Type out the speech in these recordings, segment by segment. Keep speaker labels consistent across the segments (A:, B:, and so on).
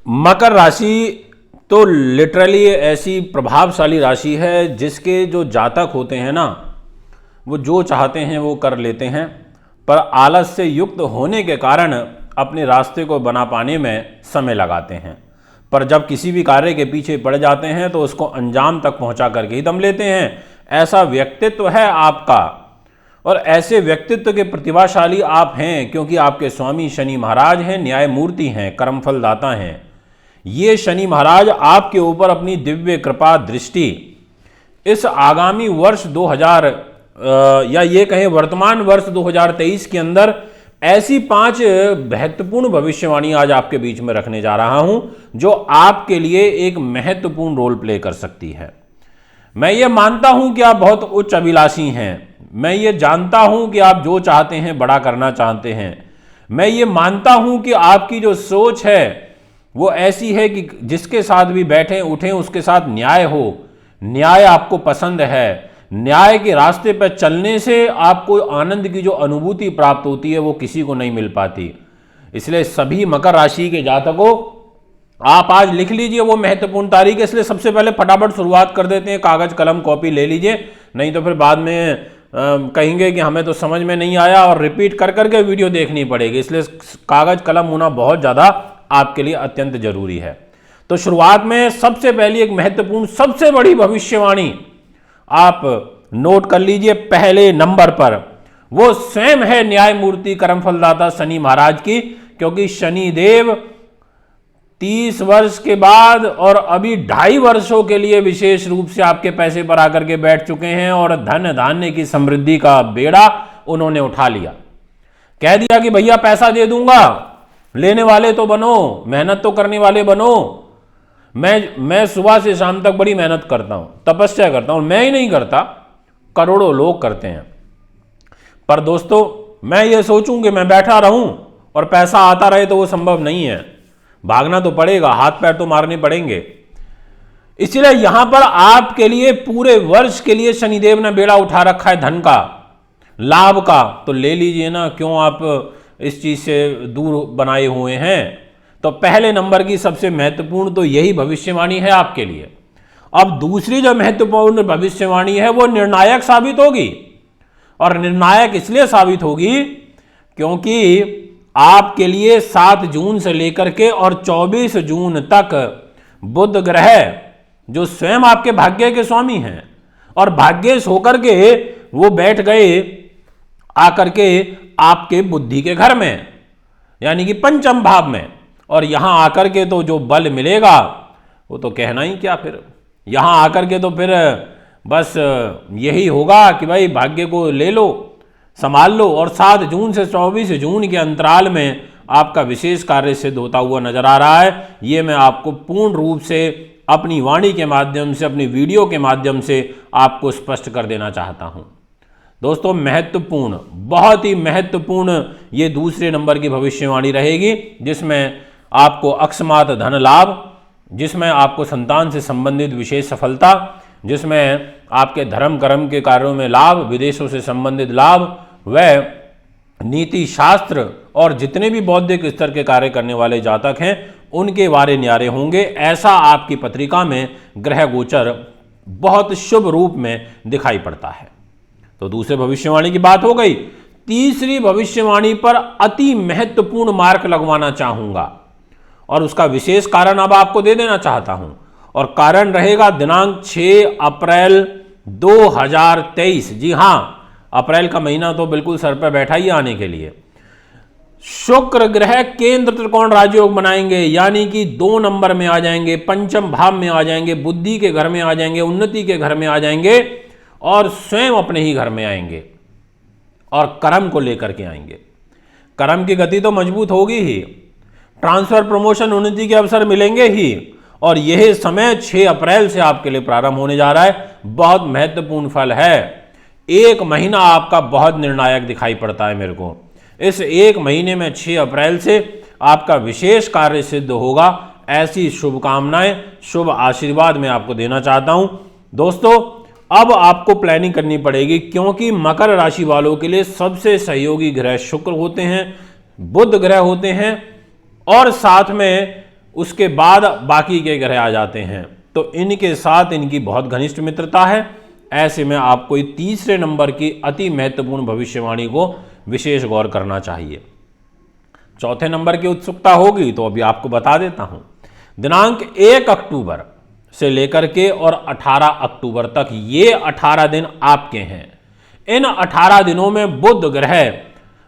A: मकर राशि तो लिटरली ऐसी प्रभावशाली राशि है जिसके जो जातक होते हैं ना, वो जो चाहते हैं वो कर लेते हैं, पर आलस से युक्त होने के कारण अपने रास्ते को बना पाने में समय लगाते हैं। पर जब किसी भी कार्य के पीछे पड़ जाते हैं तो उसको अंजाम तक पहुंचा करके ही दम लेते हैं। ऐसा व्यक्तित्व है आपका, और ऐसे व्यक्तित्व के प्रतिभाशाली आप हैं क्योंकि आपके स्वामी शनि महाराज हैं, न्यायमूर्ति हैं, कर्मफलदाता हैं। ये शनि महाराज आपके ऊपर अपनी दिव्य कृपा दृष्टि इस आगामी वर्ष 2000 या ये कहें वर्तमान वर्ष 2023 के अंदर ऐसी 5 महत्वपूर्ण भविष्यवाणी आज आपके बीच में रखने जा रहा हूं जो आपके लिए एक महत्वपूर्ण रोल प्ले कर सकती है। मैं ये मानता हूं कि आप बहुत उच्च अभिलाषी हैं। मैं ये जानता हूं कि आप जो चाहते हैं बड़ा करना चाहते हैं। मैं ये मानता हूं कि आपकी जो सोच है वो ऐसी है कि जिसके साथ भी बैठें उठें उसके साथ न्याय हो। न्याय आपको पसंद है। न्याय के रास्ते पर चलने से आपको आनंद की जो अनुभूति प्राप्त होती है वो किसी को नहीं मिल पाती। इसलिए सभी मकर राशि के जातकों, आप आज लिख लीजिए वो महत्वपूर्ण तारीख है। इसलिए सबसे पहले फटाफट शुरुआत कर देते हैं। कागज कलम कॉपी ले लीजिए, नहीं तो फिर बाद में कहेंगे कि हमें तो समझ में नहीं आया और रिपीट कर करके वीडियो देखनी पड़ेगी। इसलिए कागज कलम होना बहुत ज़्यादा आपके लिए अत्यंत जरूरी है। तो शुरुआत में सबसे पहली एक महत्वपूर्ण सबसे बड़ी भविष्यवाणी आप नोट कर लीजिए। पहले नंबर पर वो स्वयं है न्यायमूर्ति कर्मफलदाता शनि महाराज की, क्योंकि शनि देव 30 वर्ष के बाद और अभी 2.5 वर्षों के लिए विशेष रूप से आपके पैसे पर आकर के बैठ चुके हैं और धन धान्य की समृद्धि का बेड़ा उन्होंने उठा लिया। कह दिया कि भैया पैसा दे दूंगा, लेने वाले तो बनो, मेहनत तो करने वाले बनो। मैं सुबह से शाम तक बड़ी मेहनत करता हूं, तपस्या करता हूं। मैं ही नहीं करता, करोड़ों लोग करते हैं। पर दोस्तों, मैं ये सोचूं कि मैं बैठा रहूं और पैसा आता रहे तो वो संभव नहीं है। भागना तो पड़ेगा, हाथ पैर तो मारने पड़ेंगे। इसलिए यहां पर आपके लिए पूरे वर्ष के लिए शनिदेव ने बेड़ा उठा रखा है धन का, लाभ का। तो ले लीजिए ना, क्यों आप इस चीज से दूर बनाए हुए हैं। तो पहले नंबर की सबसे महत्वपूर्ण तो यही भविष्यवाणी है आपके लिए। अब दूसरी जो महत्वपूर्ण भविष्यवाणी है वो निर्णायक साबित होगी। और निर्णायक इसलिए साबित होगी क्योंकि आपके लिए 7 जून से लेकर के और 24 जून तक बुध ग्रह, जो स्वयं आपके भाग्य के स्वामी हैं और भाग्येश होकर के वो बैठ गए आकर के आपके बुद्धि के घर में, यानी कि पंचम भाव में। और यहां आकर के तो जो बल मिलेगा वो तो कहना ही क्या। फिर यहां आकर के तो फिर बस यही होगा कि भाई भाग्य को ले लो, संभाल लो। और 7 जून से 24 जून के अंतराल में आपका विशेष कार्य सिद्ध होता हुआ नजर आ रहा है। ये मैं आपको पूर्ण रूप से अपनी वाणी के माध्यम से, अपनी वीडियो के माध्यम से आपको स्पष्ट कर देना चाहता हूं। दोस्तों, महत्वपूर्ण, बहुत ही महत्वपूर्ण ये दूसरे नंबर की भविष्यवाणी रहेगी, जिसमें आपको अकस्मात धन लाभ, जिसमें आपको संतान से संबंधित विशेष सफलता, जिसमें आपके धर्म कर्म के कार्यों में लाभ, विदेशों से संबंधित लाभ, वह नीति शास्त्र और जितने भी बौद्धिक स्तर के कार्य करने वाले जातक हैं उनके वारे न्यारे होंगे। ऐसा आपकी पत्रिका में ग्रह गोचर बहुत शुभ रूप में दिखाई पड़ता है। तो दूसरे भविष्यवाणी की बात हो गई। तीसरी भविष्यवाणी पर अति महत्वपूर्ण मार्क लगवाना चाहूंगा और उसका विशेष कारण अब आपको दे देना चाहता हूं। और कारण रहेगा दिनांक 6 अप्रैल 2023। जी हां, अप्रैल का महीना तो बिल्कुल सर पर बैठा ही आने के लिए। शुक्र ग्रह केंद्र त्रिकोण राजयोग बनाएंगे, यानी कि 2 नंबर में आ जाएंगे, पंचम भाव में आ जाएंगे, बुद्धि के घर में आ जाएंगे, उन्नति के घर में आ जाएंगे और स्वयं अपने ही घर में आएंगे और कर्म को लेकर के आएंगे। कर्म की गति तो मजबूत होगी ही, ट्रांसफर प्रमोशन उन्नति के अवसर मिलेंगे ही। और यह समय 6 अप्रैल से आपके लिए प्रारंभ होने जा रहा है। बहुत महत्वपूर्ण फल है। 1 महीना आपका बहुत निर्णायक दिखाई पड़ता है मेरे को। इस 1 महीने में 6 अप्रैल से आपका विशेष कार्य सिद्ध होगा। ऐसी शुभकामनाएं, शुभ आशीर्वाद मैं आपको देना चाहता हूं। दोस्तों, अब आपको प्लानिंग करनी पड़ेगी, क्योंकि मकर राशि वालों के लिए सबसे सहयोगी ग्रह शुक्र होते हैं, बुध ग्रह होते हैं और साथ में उसके बाद बाकी के ग्रह आ जाते हैं। तो इनके साथ इनकी बहुत घनिष्ठ मित्रता है। ऐसे में आपको तीसरे नंबर की अति महत्वपूर्ण भविष्यवाणी को विशेष गौर करना चाहिए। चौथे नंबर की उत्सुकता होगी तो अभी आपको बता देता हूं। दिनांक 1 अक्टूबर से लेकर के और 18 अक्टूबर तक ये 18 दिन आपके हैं। इन 18 दिनों में बुध ग्रह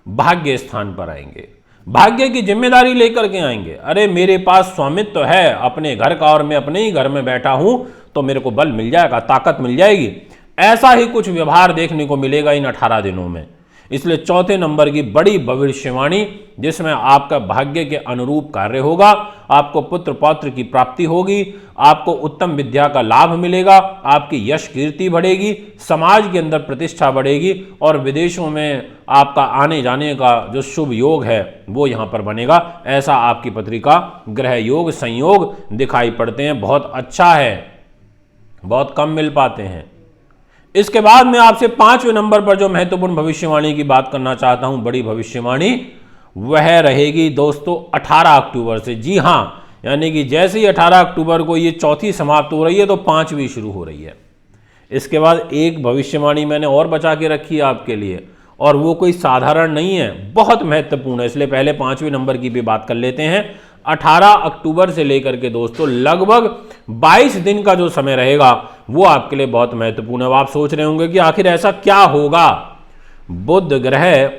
A: भाग्य स्थान पर आएंगे, भाग्य की जिम्मेदारी लेकर के आएंगे। अरे मेरे पास स्वामित्व तो है अपने घर का और मैं अपने ही घर में बैठा हूं तो मेरे को बल मिल जाएगा, ताकत मिल जाएगी। ऐसा ही कुछ व्यवहार देखने को मिलेगा इन 18 दिनों में। इसलिए चौथे नंबर की बड़ी भविष्यवाणी, जिसमें आपका भाग्य के अनुरूप कार्य होगा, आपको पुत्र पौत्र की प्राप्ति होगी, आपको उत्तम विद्या का लाभ मिलेगा, आपकी यश कीर्ति बढ़ेगी, समाज के अंदर प्रतिष्ठा बढ़ेगी और विदेशों में आपका आने जाने का जो शुभ योग है वो यहाँ पर बनेगा। ऐसा आपकी पत्रिका ग्रह योग संयोग दिखाई पड़ते हैं। बहुत अच्छा है, बहुत कम मिल पाते हैं। इसके बाद मैं आपसे 5वें नंबर पर जो महत्वपूर्ण भविष्यवाणी की बात करना चाहता हूं, बड़ी भविष्यवाणी, वह रहेगी दोस्तों 18 अक्टूबर से। जी हां, यानी कि जैसे ही 18 अक्टूबर को ये चौथी समाप्त हो रही है तो 5वीं शुरू हो रही है। इसके बाद एक भविष्यवाणी मैंने और बचा के रखी है आपके लिए, और वो कोई साधारण नहीं है, बहुत महत्वपूर्ण है। इसलिए पहले 5वें नंबर की भी बात कर लेते हैं। 18 अक्टूबर से लेकर के दोस्तों लगभग 22 दिन का जो समय रहेगा वो आपके लिए बहुत महत्वपूर्ण है। अब आप सोच रहे होंगे कि आखिर ऐसा क्या होगा। बुध ग्रह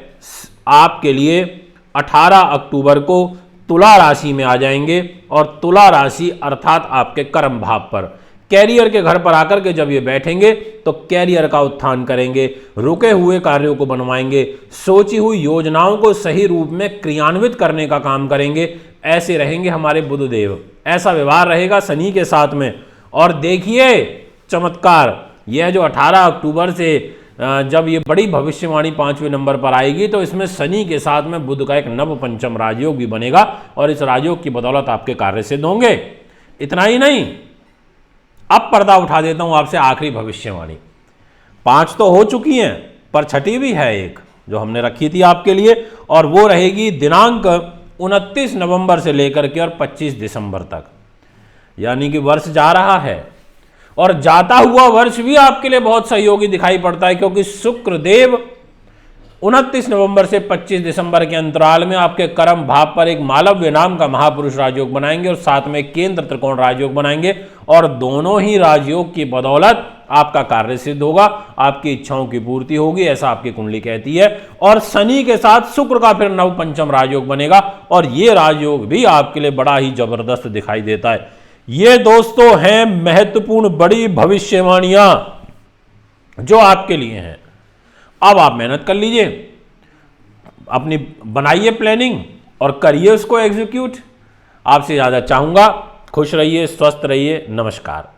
A: आपके लिए 18 अक्टूबर को तुला राशि में आ जाएंगे और तुला राशि अर्थात आपके कर्म भाव पर, कैरियर के घर पर आकर के जब ये बैठेंगे तो कैरियर का उत्थान करेंगे, रुके हुए कार्यों को बनवाएंगे, सोची हुई योजनाओं को सही रूप में क्रियान्वित करने का काम करेंगे। ऐसे रहेंगे हमारे बुधदेव। ऐसा व्यवहार रहेगा शनि के साथ में। और देखिए चमत्कार, यह जो 18 अक्टूबर से जब ये बड़ी भविष्यवाणी 5वें नंबर पर आएगी तो इसमें शनि के साथ में बुध का एक नव पंचम राजयोग भी बनेगा और इस राजयोग की बदौलत आपके कार्य सिद्ध होंगे। इतना ही नहीं, अब पर्दा उठा देता हूं आपसे आखिरी भविष्यवाणी। 5 तो हो चुकी हैं पर छठी भी है एक जो हमने रखी थी आपके लिए, और वो रहेगी दिनांक 29 नवंबर से लेकर के और 25 दिसंबर तक। यानी कि वर्ष जा रहा है और जाता हुआ वर्ष भी आपके लिए बहुत सहयोगी दिखाई पड़ता है, क्योंकि शुक्र देव 29 नवंबर से 25 दिसंबर के अंतराल में आपके कर्म भाव पर एक मालव्य नाम का महापुरुष राजयोग बनाएंगे और साथ में केंद्र त्रिकोण राजयोग बनाएंगे। और दोनों ही राजयोग की बदौलत आपका कार्य सिद्ध होगा, आपकी इच्छाओं की पूर्ति होगी, ऐसा आपकी कुंडली कहती है। और शनि के साथ शुक्र का फिर नव पंचम राजयोग बनेगा और ये राजयोग भी आपके लिए बड़ा ही जबरदस्त दिखाई देता है। ये दोस्तों हैं महत्वपूर्ण बड़ी भविष्यवाणियां जो आपके लिए हैं। अब आप मेहनत कर लीजिए, अपनी बनाइए प्लानिंग और करिए उसको एग्जीक्यूट। आपसे ज़्यादा चाहूँगा, खुश रहिए, स्वस्थ रहिए, नमस्कार।